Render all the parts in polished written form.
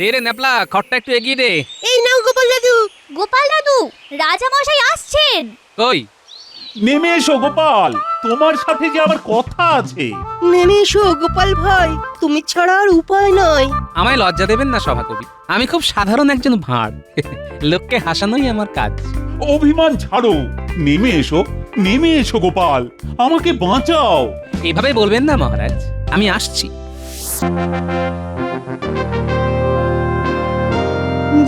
দে রে ন্যাপলা, খড়টা একটু এগিয়ে দে। এই নাও গোপাল দাদু। গোপাল দাদু, রাজামশাই আসছেন। কই? নেমে এসো গোপাল, তোমার সাথে যে আমার কথা আছে। নেমে এসো গোপাল ভাই, তুমি ছাড়া আর উপায় নয়। আমায় লজ্জা দেবেন না সভাকবি, আমি খুব সাধারণ একজন ভাঁড়। লোককে হাসানোই আমার কাজ। অভিমান ছাড়ো, নেমে এসো, নেমে এসো গোপাল, আমাকে বাঁচাও। এভাবে বলবেন না মহারাজ, আমি আসছি।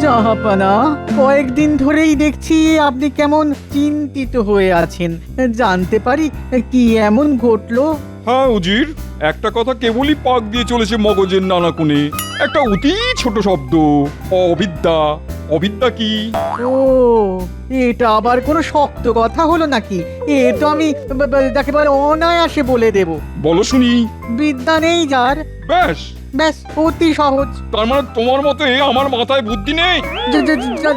জাহাপানা, কয়েকদিন ধরেই দেখছি আপনি কেমন চিন্তিত হয়ে আছেন। জানতে পারি কি এমন ঘটলো? হ্যাঁ উজির, একটা কথা কেবলই পাক দিয়ে চলেছে মগজের নানা কোণে। একটা অতি ছোট শব্দ, অবিদ্যা। অবিদ্যা কি? ও, এটা আবার কোনো শক্ত কথা হলো নাকি? এ তো আমি একেবারে অনায়াসে বলে দেব। বলো শুনি। বিদ্যা নেই যার, ব্যাস, ব্যাস অতি সহজ। তার মানে তোমার মতে আমার মাথায় বুদ্ধি নেই?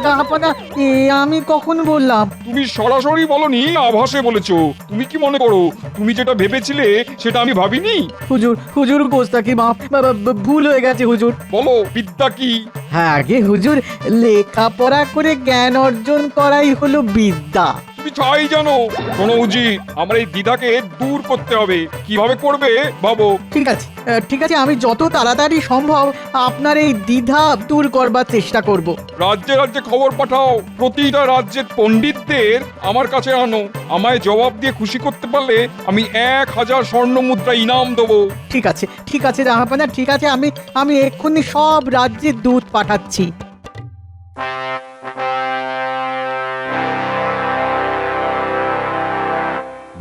জাহাপানা, এ আমি কখন বললাম? তুমি সরাসরি বলনি, আভাসে বলেছো। তুমি কি মনে করো তুমি যেটা ভেবেছিলে সেটা আমি ভাবিনি? হুজুর, হুজুর গোস্তাকি মাফ, ভুল হয়ে গেছে হুজুর। বলো বিদ্যা কি? হ্যাঁ আগে হুজুর, লেখাপড়া করে জ্ঞান অর্জন করাই হলো বিদ্যা। তুমি চাই জানো? শোনো উজির, আমার এই দ্বিধাকে দূর করতে হবে। কিভাবে করবে ভাবো। ঠিক আছে, ঠিক আছে, আমি যত তাড়াতাড়ি সম্ভব আপনার এই দ্বিধা দূর করবার চেষ্টা করব। রাজ্যে রাজ্যে খবর পাঠাও, প্রতিটা রাজ্যের পণ্ডিতদের আমার কাছে আনো। আমায় জবাব দিয়ে খুশি করতে পারলে আমি 1000 স্বর্ণ মুদ্রা ইনাম দেবো। ঠিক আছে, ঠিক আছে জাহাপানা, ঠিক আছে, আমি এক্ষুনি সব রাজ্যে দূত পাঠাচ্ছি।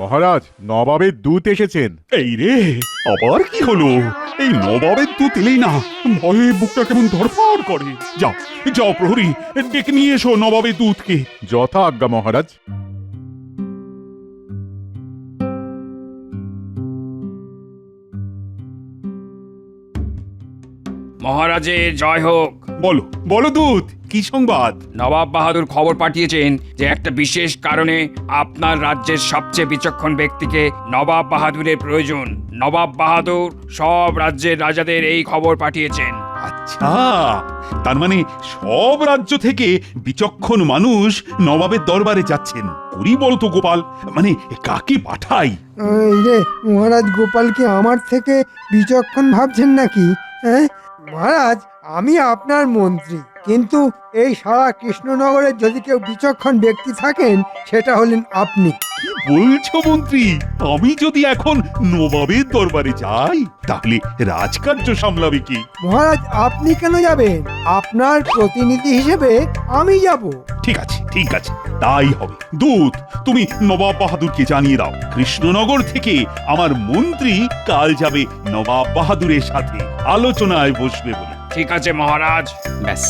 মহারাজ, নবাবের দূত এসেছেন। এই রে, আবার কি হলো? এই নবাবের দুধ এলেই না ভয়ে বুকটা কেমন ধড়ফড় করে। যাও যাও প্রহরী, ডেকে নিয়ে এসো নবাবের দুধকে। যথা আজ্ঞা মহারাজ। মহারাজের জয় হোক। বলো বলো দুধ, কি সংবাদ? নবাব বাহাদুর খবর পাঠিয়েছেন যে একটা বিশেষ কারণে আপনার রাজ্যের সবচেয়ে বিচক্ষণ ব্যক্তিকে নবাব বাহাদুরের প্রয়োজন। নবাব বাহাদুর সব রাজ্যের রাজাদের এই খবর পাঠিয়েছেন। আচ্ছা, তার মানে সব রাজ্য থেকে বিচক্ষণ মানুষ নবাবের দরবারে যাচ্ছেন। করি বলতো গোপাল, মানে কাকে পাঠাই? এই যে মহারাজ, গোপালকে আমার থেকে বিচক্ষণ ভাবছেন নাকি? হ্যাঁ মহারাজ, আমি আপনার মন্ত্রী, কিন্তু এই সারা কৃষ্ণনগরের যদি কেউ বিচক্ষণ ব্যক্তি থাকেন সেটা হলেন আপনি। কি বলছো মন্ত্রী? আমি যদি এখন নবাবের দরবারে যাই তাহলে রাজকার্য সামলাবে কি? মহারাজ, আপনি কেন যাবেন? আপনার প্রতিনিধি হিসেবে আমি যাব। ঠিক আছে ঠিক আছে, তাই হবে। দূত, তুমি নবাব বাহাদুরকে জানিয়ে দাও কৃষ্ণনগর থেকে আমার মন্ত্রী কাল যাবে নবাব বাহাদুরের সাথে আলোচনায় বসবে বলে। ঠিক আছে মহারাজ। ব্যাস,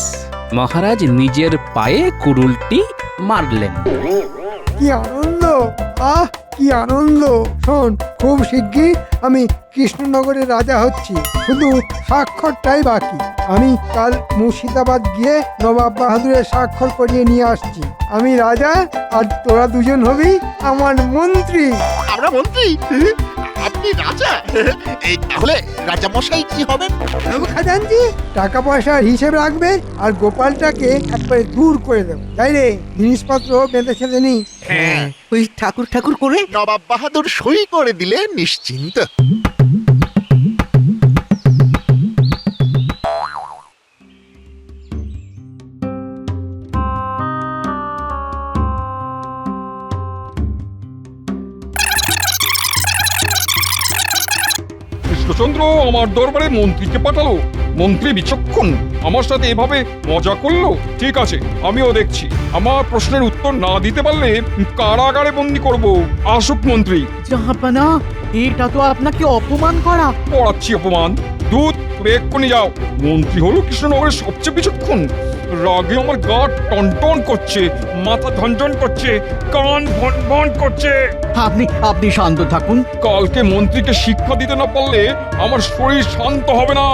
মহারাজ নিজের পায়ে কুড়ুলটি মারলেন। কি আনন্দ! আহ, কি আনন্দ! শোন, খুব শিগগির আমি কৃষ্ণনগরের রাজা হচ্ছি, শুধু স্বাক্ষরটাই বাকি। আমি কাল মুর্শিদাবাদ গিয়ে নবাব বাহাদুরের স্বাক্ষর করিয়ে নিয়ে আসছি। আমি রাজা, আর তোরা দুজন হবি আমার মন্ত্রী। আমরা মন্ত্রী? আপনি রাজা? এই তাহলে রাজা মশাই কি হবেন? খাজানজি টাকা পয়সার হিসেব রাখবে, আর গোপালটাকে একবারে দূর করে দেবো। তাই রে, জিনিসপত্র বেঁধে ছেড়ে নি। হ্যাঁ, ওই ঠাকুর ঠাকুর করে নবাব বাহাদুর সই করে দিলে নিশ্চিন্ত। কৃষ্ণচন্দ্র আমার দরবারে মন্ত্রীকে পাঠালো। মন্ত্রী বিচক্ষণ, আমার সাথে এভাবে মজা করলো। ঠিক আছে, আমিও দেখছি। আমার প্রশ্নের উত্তর না দিতে পারলে কারাগারে বন্দি করব। আসুক মন্ত্রী। জাহাপানা, এটা তো আপনাকে অপমান করা। পড়াচ্ছি অপমান? দূত, তুমি এক্ষুনি যাও। মন্ত্রী হলো কৃষ্ণনগরের সবচেয়ে বিচক্ষণ। রাগে আমার গা টনটন করছে, মাথা ঝনঝন করছে, কান ভন ভন করছে। আপনি শান্ত থাকুন। কালকে মন্ত্রীকে শিক্ষা দিতে না পারলে আমার শরীর শান্ত হবে না।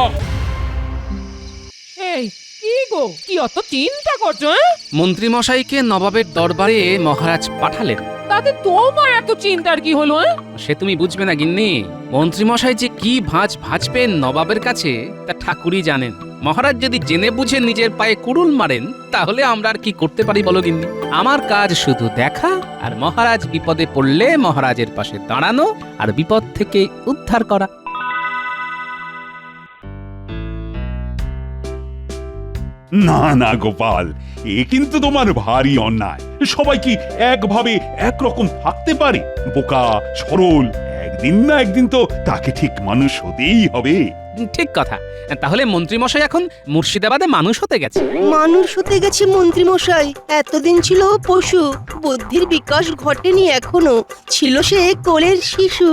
এই কি গো, কি অত চিন্তা করছো? মন্ত্রী মশাইকে নবাবের দরবারে মহারাজ পাঠালেন। তাতে তোমার এত চিন্তার কি হলো? সে তুমি বুঝবে না গিন্নি। মন্ত্রী মশাই যে কি ভাঁজ ভাঁজবেন নবাবের কাছে তা ঠাকুরই জানেন। মহারাজ যদি জেনে বুঝে নিজের পায়ে কুড়ুল মারেন তাহলে আমরা আর কি করতে পারি বলো গিন্নি? আমার কাজ শুধু দেখা আর মহারাজ বিপদে পড়লে মহারাজের পাশে দাঁড়ানো আর বিপদ থেকে উদ্ধার করা। না না গোপাল, এ কিন্তু তোমার ভারী অন্যায়। সবাই কি একভাবে একরকম থাকতে পারে? বোকা সরল একদিন না একদিন তো তাকে ঠিক মানুষ হতেই হবে। ঠিক কথা। তাহলে মন্ত্রীমশাই এখন মুর্শিদাবাদে মানুষ হতে গেছে। মানুষ হতে গেছে মন্ত্রী মশাই। এতদিন ছিল পশু, বুদ্ধির বিকাশ ঘটেনি এখনো, ছিল সে কোলের শিশু।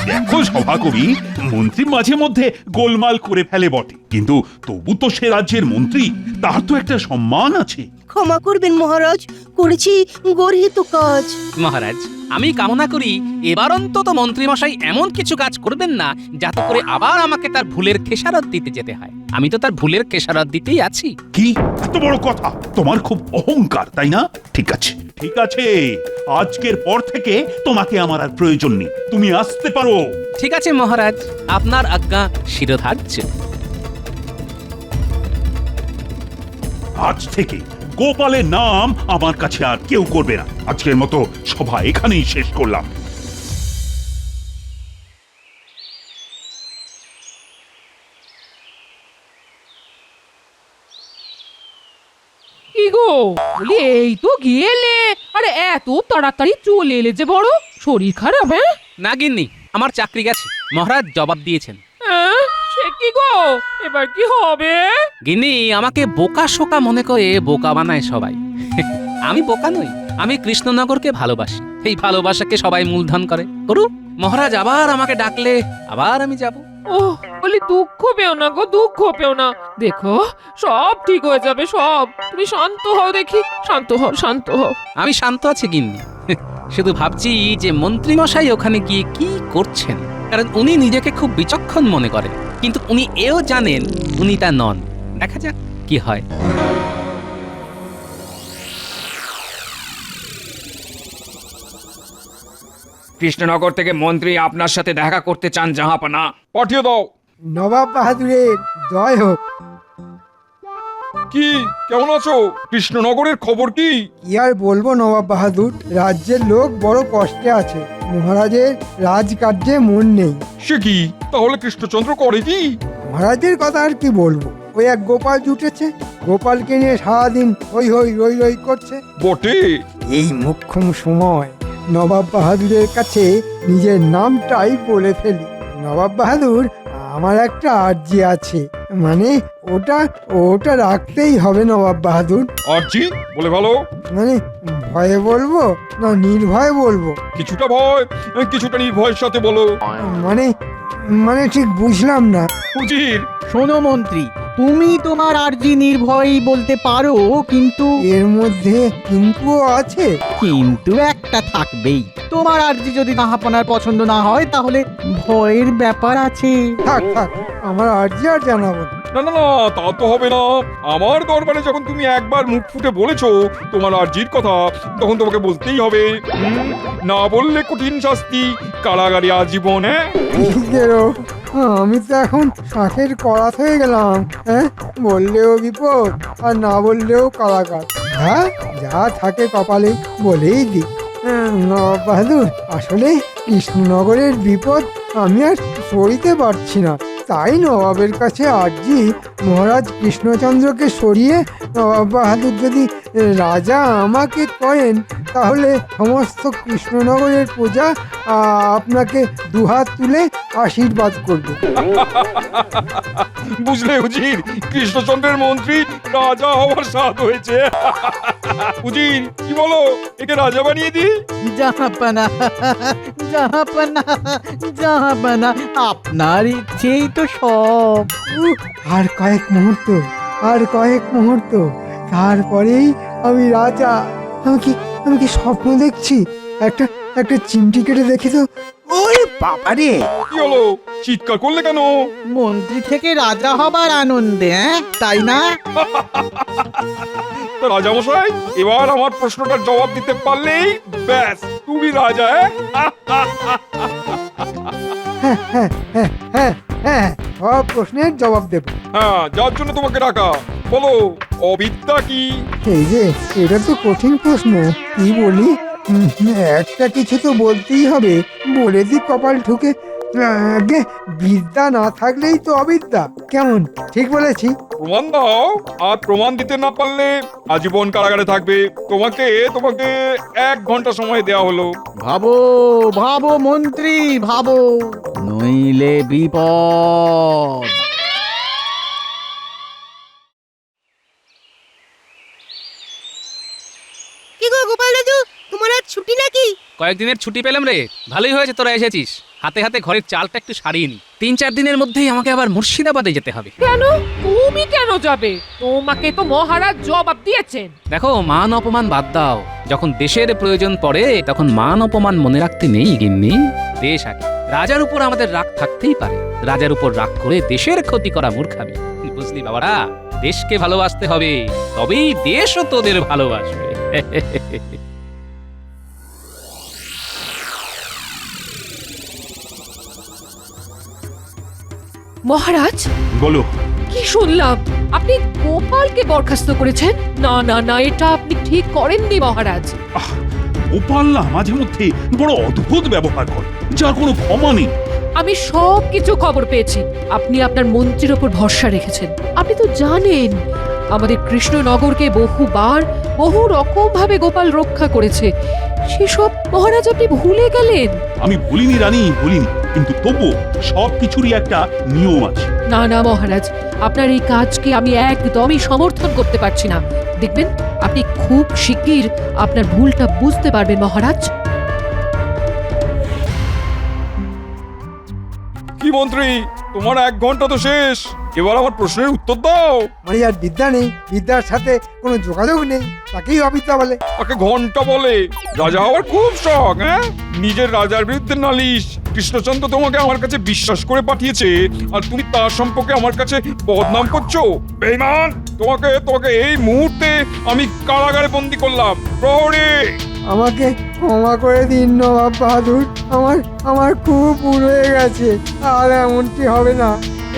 দেখো সভাকবি, মন্ত্রী মাঝে মধ্যে গোলমাল করে ফেলে বটে, কিন্তু তবু তো সে রাজ্যের মন্ত্রী, তার তো একটা সম্মান আছে। ক্ষমা করবেন মহারাজ, করেছি গর্হিত কাজ। মহারাজ, আমি কামনা করি এবার অন্তত মন্ত্রীমশাই এমন কিছু কাজ করবেন না যাতে করে আবার আমাকে তার ভুলের খেসারত দিতে যেতে হয়। আমি তো তার ভুলের খেসারত দিতেই আছি। কি এত বড় কথা? তোমার খুব অহংকার, তাই না? ঠিক আছে ঠিক আছে, আজকের পর থেকে তোমাকে আমার আর প্রয়োজন নেই, তুমি আসতে পারো। ঠিক আছে মহারাজ, আপনার আজ্ঞা শিরোধার্য। আজ থেকে গোপালের নাম আমার কাছে আর কেউ করবে না। আজকের মতো সভা এখানেই শেষ করলাম। কি গো, বলি এই তো গেলে, আরে এত তাড়াতাড়ি চলে এলে যে, বড় শরীর খারাপ? হ্যাঁ না গিন্নি, আমার চাকরি গেছে, মহারাজ জবাব দিয়েছেন। হ্যাঁ, সে কি গো, এবার কি হবে? গিন্নি আমাকে বোকা শোকা মনে করে বোকা বানায় সবাই। আমি বোকা নই, আমি কৃষ্ণনগরকে ভালোবাসি। এই ভালোবাসাকে সবাই মূলধন করে করুক। মহারাজ আবার আমাকে ডাকলে আবার আমি যাব। ও বলি, দুঃখ পেও না গো, দুঃখ পেও না, দেখো সব ঠিক হয়ে যাবে সব। তুমি শান্ত হও দেখি, শান্ত হও, শান্ত হও। আমি শান্ত আছি গিন্নি, শুধু ভাবছি যে মন্ত্রীমশাই ওখানে গিয়ে কি করছেন। কারণ উনি নিজেকে খুব বিচক্ষণ মনে করেন, কিন্তু উনি এও জানেন উনি তা নন। দেখা যাক কি হয়। কৃষ্ণনগর থেকে মন্ত্রী আপনার সাথে দেখা করতে চান জাহাপনা। পাঠিয়ে দাও। নবাব বাহাদুরের জয় হোক। কি, কেমন আছো? কৃষ্ণনগরের খবর কি? কি আর বলবো নবাব বাহাদুর, রাজ্যের লোক বড় কষ্টে আছে। মহারাজের রাজকার্যে মন নেই। সে কি, তাহলে কৃষ্ণচন্দ্র করে কি? মহারাজের কথা আর কি বলবো, ওই এক গোপাল জুটেছে, গোপালকে নিয়ে সারাদিন হই হই রই রই করছে। বটে। এই মোক্ষম সময় নবাব বাহাদুরের কাছে নিজের নামটাই বলে ফেলি। নবাব বাহাদুর, আমার একটা আর্জি আছে, মানে ওটা ওটা রাখতেই হবে নবাব বাহাদুর। আরজি বলে ভালো। মানে ভয়ে বলবো না নির্ভয়ে বলবো? কিছুটা ভয়, কিছুটা নির্ভয়ের সাথে বলো। মানে মানে ঠিক বুঝলাম না। উজির, শোনো মন্ত্রী, তুমি তোমার আর্জি নির্ভয়ই বলতে পারো, কিন্তু এর মধ্যে কিন্তু আছে। কিন্তু একটা থাকবেই। তোমার আর্জি যদি জাহাপনার পছন্দ না হয় তাহলে ভয়ের ব্যাপার আছে। থাক থাক, আমার আর্জি আর জানাবো না। না না না, তা তো হবে না। আমার দরবারে যখন তুমি একবার মুখ ফুটে বলেছো তোমার আর্জির কথা, তখন তোমাকে বলতেই হবে। না বললে কঠিন শাস্তি, কারাগারে আজীবন। হ্যাঁ, নিজেরও, আমি তো এখন শাঁখের করাত হয়ে গেলাম। হ্যাঁ, বললেও বিপদ আর না বললেও কারাগার। হ্যাঁ, যা থাকে কপালে বলেই দিই। নবাব বাহাদুর, আসলে কৃষ্ণনগরের বিপদ আমি আর সরিতে পারছি না, তাই নবাবের কাছে আর্জি, মহারাজ কৃষ্ণচন্দ্রকে সরিয়ে নবাব বাহাদুর যদি রাজা আমাকে করেন, তাহলে সমস্ত কৃষ্ণনগরের প্রজা আপনাকে দুহাত তুলে আশীর্বাদ করবে। বুঝলে উজির, কৃষ্ণচন্দ্রের মন্ত্রী রাজা হওয়ার স্বাদ হয়েছে। উজির, কি বলো, একে রাজা বানিয়ে দিই? জাহাপনা, জাহাপনা, জাহাপনা, আপনার ইচ্ছেই তো সব। আর কয়েক মুহূর্ত, আর কয়েক মুহূর্ত, তারপরেই আমি রাজা। আমি কি স্বপ্ন দেখছি? একটা একটা চিমটি কেটে দেখি তো। ওরে বাবারে! কি হলো, চিৎকার করলে কেন? মন্ত্রী থেকে রাজা হবার আনন্দে, তাই না? তো রাজামশাই, এবার আমার প্রশ্নটার জবাব দিতে পারলেই ব্যাস, তুমি রাজা। হ্যাঁ হ্যাঁ হ্যাঁ হ্যাঁ হ্যাঁ, সব প্রশ্নের জবাব দেব। হ্যাঁ, যার জন্য তোমাকে ডাকা। বলো, অবিদ্যা কি? এই যে, এটা তো কঠিন প্রশ্ন। কি বলি? একটা কিছু তো বলতেই হবে। বলে দি কপাল ঠুকে। আগে বিদ্যা না থাকলেই তো অবিদ্যা। কেমন, ঠিক বলেছি? প্রমাণ দাও। আর প্রমাণ দিতে না পারলে আজীবন কারাগারে থাকবে। তোমাকে তোমাকে 1 ঘন্টা সময় দেওয়া হলো। ভাবো ভাবো মন্ত্রী, ভাবো, নইলে বিপদ। কি গো গোপাল দাদু, তোমার আজ ছুটি নাকি? কয়েকদিনের ছুটি পেলাম রে, ভালোই হয়েছে তোরা এসেছিস। হাতে হাতে ঘরের চালটা একটু সারিয়ে নি। 3-4 দিনের মধ্যেই আমাকে আবার মুর্শিদাবাদে যেতে হবে। কেন? তুমি কেন যাবে? তোমাকে তো মহারাজ জবাব দিয়েছেন। দেখো, মান অপমান বাদ দাও। যখন দেশের প্রয়োজন পড়ে তখন মান অপমান মনে রাখতে নেই গিন্নি। দেশ আগে। রাজার উপর আমাদের রাগ থাকতেই পারে, রাজার উপর রাগ করে দেশের ক্ষতি করা মূর্খামি। বুঝলি বাবারা, দেশকে ভালোবাসতে হবে, তবেই দেশও তোদের ভালোবাসবে। মহারাজ, বলো। কি শুনলাম? আপনি গোপালকে বরখাস্ত করেছেন? না না না, এটা আপনি ঠিক করেননি মহারাজ। গোপাল না মাঝে মধ্যে বড় অদ্ভুত ব্যবহার করে, যার কোনো ক্ষমা নেই। আমি সব কিছু খবর পেয়েছি। আপনি আপনার মন্ত্রীর ওপর ভরসা রেখেছেন। আপনি তো জানেন আমাদের কৃষ্ণনগরকে বহুবার বহু রকম ভাবে গোপাল রক্ষা করেছে। সেসব মহারাজ আপনি ভুলে গেলেন। আমি বলিনি রানী, বলিনি, কিন্তু তবু সব কিছুরই একটা নিয়ম আছে। না না মহারাজ, আপনার এই কাজকে আমি একদমই সমর্থন করতে পারছি না। দেখবেন আপনি খুব শিগগির আপনার ভুলটা বুঝতে পারবেন মহারাজ। কি মন্ত্রী, তোমার 1 ঘন্টা তো শেষ। এবার আমার প্রশ্নের উত্তর দাও। মানে আর বিদ্যা নেই, বিদ্যার সাথে কোনো যোগাযোগ নেই, তাকেই অবিদ্যা বলে। তাকে ঘন্টা বলে। রাজা হওয়ার খুব শখ, হ্যাঁ? নিজের রাজার বিরুদ্ধে নালিশ। কৃষ্ণচন্দ্র তোমাকে আমার কাছে বিশ্বাস করে পাঠিয়েছে, আর তুমি তার সম্পর্কে আমার কাছে বদনাম করছো। বেঈমান! তোমাকে তোমাকে এই মুহূর্তে আমি কারাগারে বন্দি করলাম। প্রহরী! আমাকে ক্ষমা করে দিন নবাব বাহাদুর। আমার খুব ভুল হয়ে গেছে, আর এমনটি হবে না।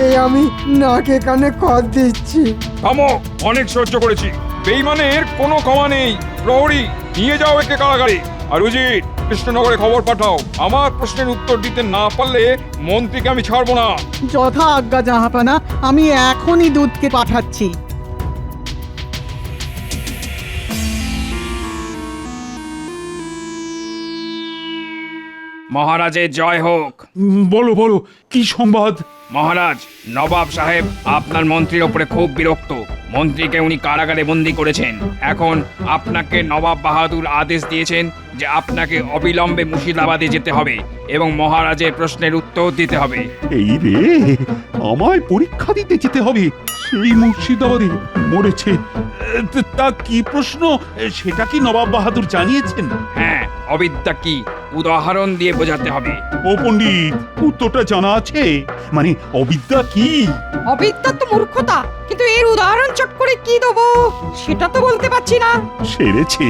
এই আমি নাকে কানে খত দিচ্ছি। থামো, অনেক সহ্য করেছি। বেঈমানের কোনো ক্ষমা নেই। প্রহরী, নিয়ে যাও একে কারাগারে। আর উজির, কৃষ্ণনগরে খবর পাঠাও। আমার প্রশ্নের উত্তর দিতে না পারলে মন্ত্রীকে আমি ছাড়বো না। যথা আজ্ঞা জাহাপানা, আমি এখনই দূতকে পাঠাচ্ছি। মহারাজের জয় হোক। বলো বলো, কি সংবাদ? মহারাজ, নবাব সাহেব আপনার মন্ত্রীর ওপরে খুব বিরক্ত। মন্ত্রীকে উনি কারাগারে বন্দি করেছেন। এখন আপনাকে নবাব বাহাদুর আদেশ দিয়েছেন যে আপনাকে অবিলম্বে মুর্শিদাবাদে যেতে হবে এবং মহারাজের প্রশ্নের উত্তর দিতে হবে। এই রে, আমায় পরীক্ষা দিতে যেতে হবে সেই মুর্শিদাবাদে। মরেছে। তা কি প্রশ্ন, সেটা কি নবাব বাহাদুর জানিয়েছেন? হ্যাঁ, অবিদ্যা কি উদাহরণ দিয়ে বোঝাতে হবে। ও পণ্ডিত, উত্তরটা জানা আছে? মানে অবিদ্যা কি? অবিদ্যা তো মূর্খতা, কিন্তু এর উদাহরণ চট করে কি দেবো সেটা তো বলতে পারছি না। সেরেছে,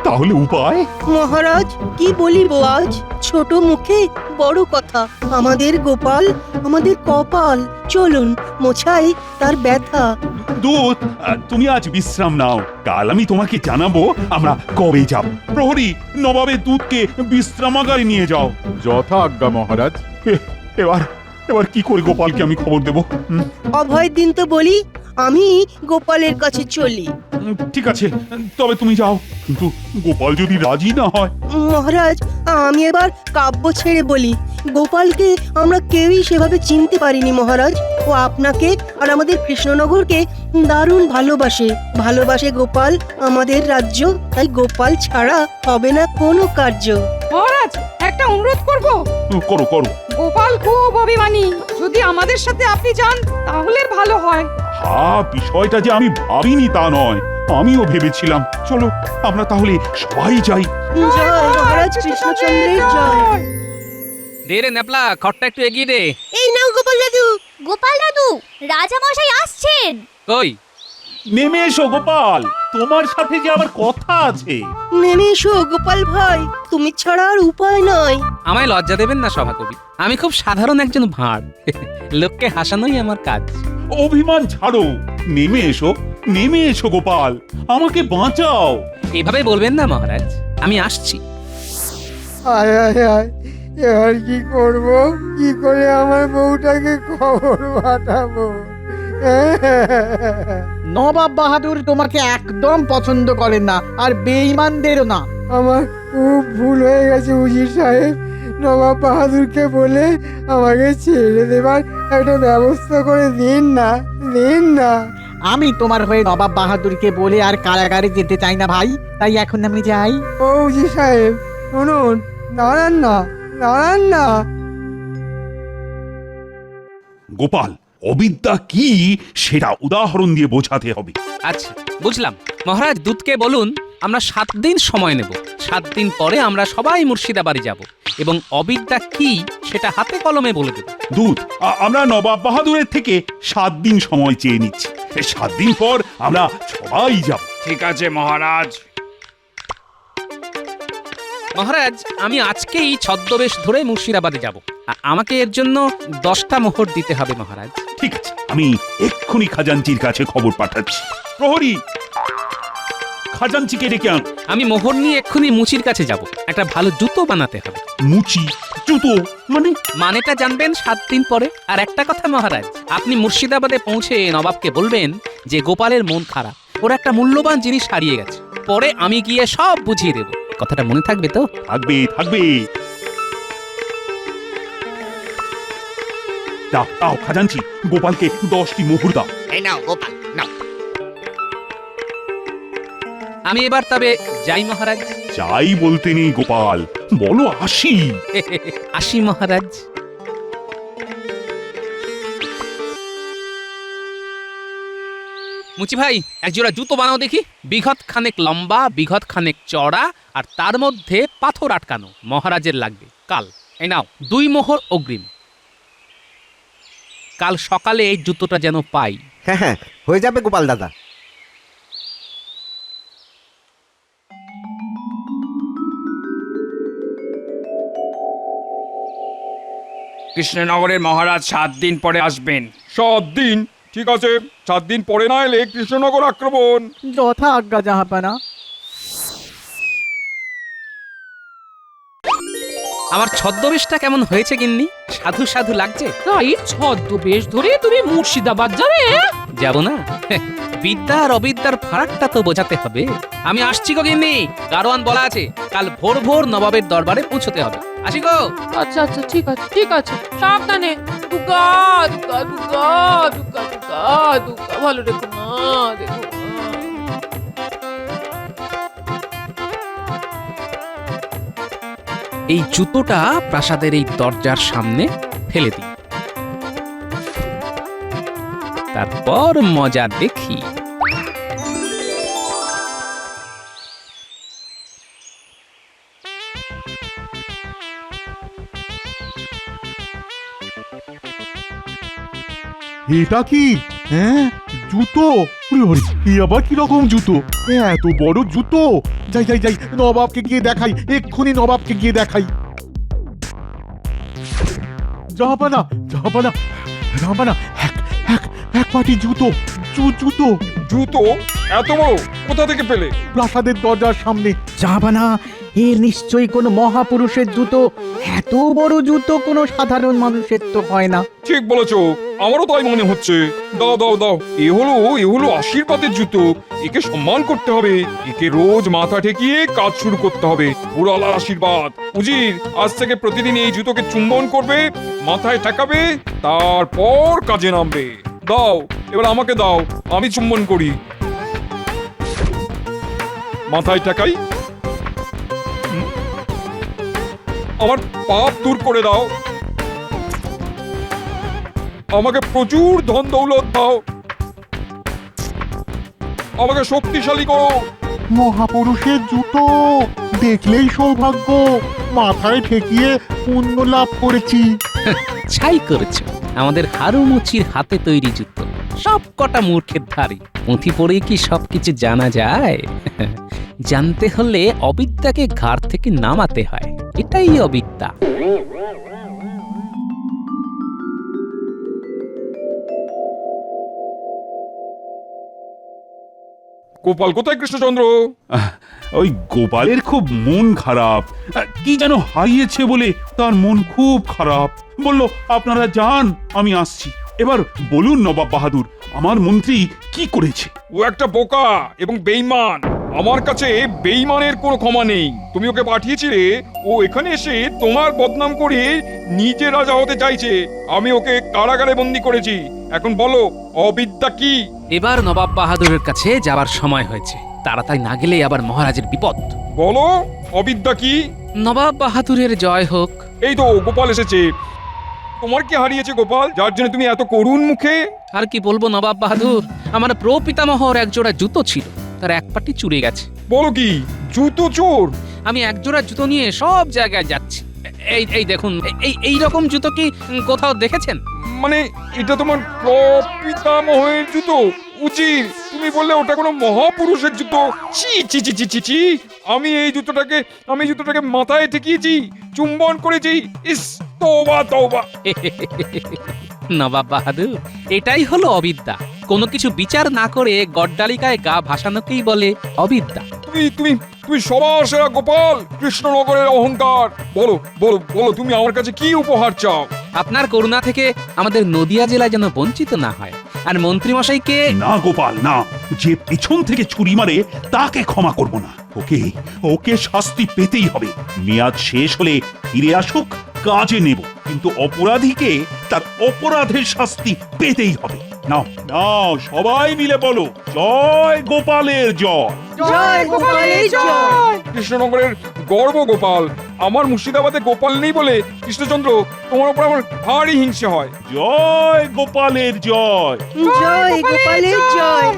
তাহলে উপায়? মহারাজ, কি বলিব আজ? ছোট মুখে বড় কথা। আমাদের গোপাল আমাদের কপাল। চলুন মোছাই তার ব্যথা। দূত, তুমি আজ বিশ্রাম নাও। কাল আমি তোমাকে জানাবো আমরা কবে যাব। প্রহরী, নবাবের দূতকে বিশ্রামাগারে নিয়ে যাও। যথা আজ্ঞা মহারাজ। এবার এবার কি করে গোপালকে আমি খবর দেব? অভয় দিন তো বলি, আমি গোপালের কাছে চলি। ঠিক আছে, তবে তুমি যাও, কিন্তু গোপাল যদি রাজি না হয়। মহারাজ, আমি এবার কাব্য ছেড়ে বলি। গোপালকে আমরা কেউই সেভাবে চিনতে পারিনি মহারাজ। ও আপনাকে আর আমাদের কৃষ্ণনগরকে দারুণ ভালোবাসে গোপাল আমাদের রাজ্য। তাই গোপাল ছাড়া হবে না কোনো কার্য। মহারাজ, একটা অনুরোধ করব। করো করো। গোপাল খুব অভিমানী, যদি আমাদের সাথে আপনি যান তাহলে ভালো হয়। হ্যাঁ, বিষয়টা যে আমি ভাবিনি তা নয়, আমিও ভেবেছিলাম। চলো আমরা তাহলে সবাই যাই। জয় মহারাজ কৃষ্ণচন্দ্রের জয়। দে রে ন্যাপলা, খড়টা একটু এগিয়ে দে। এই নাও গোপাল দাদু। গোপাল দাদু, রাজা মশাই আসছেন। কই? নেমে এসো গোপাল, তোমার সাথে যে আমার কথা আছে। নেমে এসো গোপাল ভাই, তুমি ছাড়া আর উপায় নয়। আমায় লজ্জা দেবেন না সভাকবি, আমি খুব সাধারণ একজন ভাঁড়। লোককে হাসানোই আমার কাজ। অভিমান ছাড়ো, নেমে এসো, নেমে এসো গোপাল, আমাকে বাঁচাও। এভাবে বলবেন না মহারাজ, আমি আসছি। আয় আয় আয়, এবার কি করব? কি করে আমার বউটাকে খবর পাঠাবো? নবাব বাহাদুর তোমাকে একদম পছন্দ করেন না, আর বেঈমানদেরও না। আমার খুব ভুল হয়ে গেছে উজির সাহেব। নবাব বাহাদুরকে বলে আমাকে ছেড়ে দেবার একটা ব্যবস্থা করে দিন না, দিন না। আমি তোমার হয়ে নবাব বাহাদুরকে বলে আর কারাগারে যেতে চাই না ভাই, তাই এখন আমি যাই। ও উজির সাহেব শুনুন, দাঁড়ান না, দাঁড়ান না। গোপাল, অবিদ্যা কি সেটা উদাহরণ দিয়ে বোঝাতে হবে। আচ্ছা বুঝলাম। মহারাজ দূতকে বলুন আমরা 7 দিন সময় নেব। 7 দিন পরে আমরা সবাই মুর্শিদাবাদে যাব এবং অবিদ্যা কি সেটা হাতে কলমে বলে দেব। দূত, আমরা নবাব বাহাদুরের থেকে 7 দিন সময় চেয়ে নিচ্ছি। 7 দিন পর আমরা সবাই যাব। ঠিক আছে মহারাজ। মহারাজ আমি আজকেই ছদ্মবেশ ধরে মুর্শিদাবাদে যাব। আমাকে এর জন্য 10টা মোহর দিতে হবে মহারাজ। ঠিক আছে, আমি এক্ষুনি খাজাঞ্চির কাছে খবর পাঠাচ্ছি। প্রহরী, খাজাঞ্চিকে ডেকে আন। আমি মোহর নিয়ে এক্ষুনি মুচির কাছে যাব। একটা ভালো জুতো বানাতে হবে। মুচি জুতো মানে? মানেটা জানবেন 7 দিন পরে। আর একটা কথা মহারাজ, আপনি মুর্শিদাবাদে পৌঁছে নবাবকে বলবেন যে গোপালের মন খারাপ, ওর একটা মূল্যবান জিনিস হারিয়ে গেছে। পরে আমি গিয়ে সব বুঝিয়ে দেব। কথাটা মনে থাকবে তো? থাকবে, থাকবে। দাও দাও খাজাঞ্চি, গোপালকে 10টি মোহর দাও। এই নাও গোপাল, নাও। আমি এবার তবে যাই মহারাজ। যাই বলতে নেই গোপাল, বলো আসি। আসি মহারাজ। মুচি ভাই, এক জোড়া জুতো বানাও দেখি। বিঘত খানেক লম্বা, বিঘত খানেক চড়া, আর তার মধ্যে পাথর আটকানো। মহারাজের লাগবে কাল। এই নাও 2 মোহর অগ্রিম। কাল সকালে এই জুতোটা যেন পাই। হ্যাঁ হ্যাঁ, হয়ে যাবে গোপাল দাদা। কৃষ্ণনগরের মহারাজ 7 দিন পরে আসবেন। 7 দিন? ঠিক আছে, 7 দিন পরে না এলে কৃষ্ণনগর আক্রমণ। যথা আজ্ঞা জাহাপানা। আমার ছদ্মবেশটা কেমন হয়েছে গিন্নি? সাধু সাধু লাগছে? তাই ছদ্মবেশ ধরে তুমি মুর্শিদাবাদ যাবে? যাব না? বিদ্যা আর অবিদ্যার ফারাকটা তো বোঝাতে হবে। আমি আসছি গো গিন্নি, গারোয়ান বলা আছে কাল ভোর ভোর নবাবের দরবারে পৌঁছতে হবে। আসি গো। আচ্ছা আচ্ছা, ঠিক আছে ঠিক আছে, সাবধানে। দুগা দুগা দুগা দুগা দুগা দুগা, ভালো রেখো না, দেখো না। এই জুতোটা প্রাসাদের এই দরজার সামনে ফেলে দিই, তারপর মজা দেখি। এটা কি? হ্যাঁ, জুতো। এই আবার কি রকম জুতো? এত বড় জুতো! যাই যাই যাই, নবাবকে গিয়ে দেখাই, এক্ষুনি নবাবকে গিয়ে দেখাই। জাহাপানা, জাহাপানা, জাহাপানা, এক পাটি জুতো, জুতো। জুতো? এত বড় কোথা থেকে পেলে? প্রাসাদের দরজার সামনে। জাহাপানা, এর নিশ্চয়ই কোনো মহাপুরুষের জুতো। এত বড় জুতো কোনো সাধারণ মানুষের তো হয় না। ঠিক বলেছো, আমারও তাই মনে হচ্ছে। দাও দাও দাও, এ হলো আশীর্বাদের জুতো। একে সম্মান করতে হবে, একে রোজ মাথা ঠেকিয়ে কাজ শুরু করতে হবে। পুরালার আশীর্বাদ। উজির, আজ থেকে প্রতিদিন এই জুতোকে চুম্বন করবে, মাথায় ঠেকাবে, তারপর কাজে নামবে। দাও, এবার আমাকে দাও, আমি চুম্বন করি। মাথায় ঠেকাই। আমার পাপ দূর করে দাও, আমাকে প্রচুর ধন দৌলত দাও, আমাকে শক্তিশালী করো। মহাপুরুষের জুতো দেখলেই সৌভাগ্য। মাথায় ঠেকিয়ে পুণ্য লাভ করেছি। ছাই করেছ, আমাদের হারুমুচির হাতে তৈরি জুতো। সব কটা মূর্খের ধারে পুঁথি পড়ে কি সবকিছু জানা যায়? জানতে হলে অবিদ্যাকে ঘাড় থেকে নামাতে হয়, এটাই অবিদ্যা। গোপাল কোথায় কৃষ্ণচন্দ্র? ওই গোপালের খুব মন খারাপ, কি যেন হারিয়েছে বলে তার মন খুব খারাপ। বলল আপনারা যান, আমি আসছি। এবার বলুন নবাব বাহাদুর, আমার মন্ত্রী কি করেছে? ও একটা বোকা এবং বেঈমান। আমার কাছে বেঈমানের কোনো ক্ষমা নেই। তুমি ওকে পাঠিয়েছিলে, ও এখানে এসে তোমার বদনাম করে নিজে রাজা হতে চাইছে। আমি ওকে কারাগারে বন্দি করেছি। এখন বলো অবিদ্যা কি? এবার নবাব বাহাদুরের কাছে যাবার সময় হয়েছে, তাড়াতাড়ি না গেলে আবার মহারাজের বিপদ। বলো অবিদ্যা কি? নবাব বাহাদুরের জয় হোক। এই তো গোপাল এসেছে। তোমার কি হারিয়েছে গোপাল, যার জন্য তুমি এত করুণ মুখে? আর কি বলবো নবাব বাহাদুর, আমার প্রপিতামহর একজোড়া জুতো ছিল, তার এক পাটি চুরে গেছে। বলো কি, জুতো চোর? আমি একজোড়া জুতো নিয়ে সব জায়গায় যাচ্ছি। এই এই দেখুন, এই রকম জুতো কি কোথাও দেখেছেন? মানে এটা তোমার প্রপিতামহের জুতো? উচিত তুমি বললে ওটা কোনো মহাপুরুষের জুতো। ছি ছি ছি ছি ছি ছি। আমি এই জুতোটাকে মাথায় ঠেকিয়েছি, চুম্বন করেছি। ইস, তওবা তওবা। নবাব বাহাদুর, এটাই হলো অবিদ্যা। কোনো কিছু বিচার না করে গড্ডালিকায় গা ভাসানোকেই বলে অবিদ্যা। তুমি তুমি তুমি সবার সেরা গোপাল, কৃষ্ণনগরের অহংকার। বলো বলো বলো, তুমি আমার কাছে কি উপহার চাও? আপনার করুণা থেকে আমাদের নদিয়া জেলায় যেন বঞ্চিত না হয়, আর মন্ত্রীমশাইকে। না গোপাল না, যে পেছন থেকে ছুরি মারে তাকে ক্ষমা করব না। ওকে ওকে শাস্তি পেতেই হবে। মেয়াদ শেষ হলে ফিরে আসুক, কাজে নেব, কিন্তু অপরাধীকে তার অপরাধের শাস্তি পেতেই হবে। নাও নাও, সবাই মিলে বলো, জয় গোপালের জয়। জয় গোপালের জয়। কৃষ্ণনগরের গর্ব গোপাল। আমার মুর্শিদাবাদে গোপাল নেই বলে কৃষ্ণচন্দ্র তোমার উপর আমার ভারী হিংসে হয়। জয় গোপালের জয়। জয় গোপালের জয়।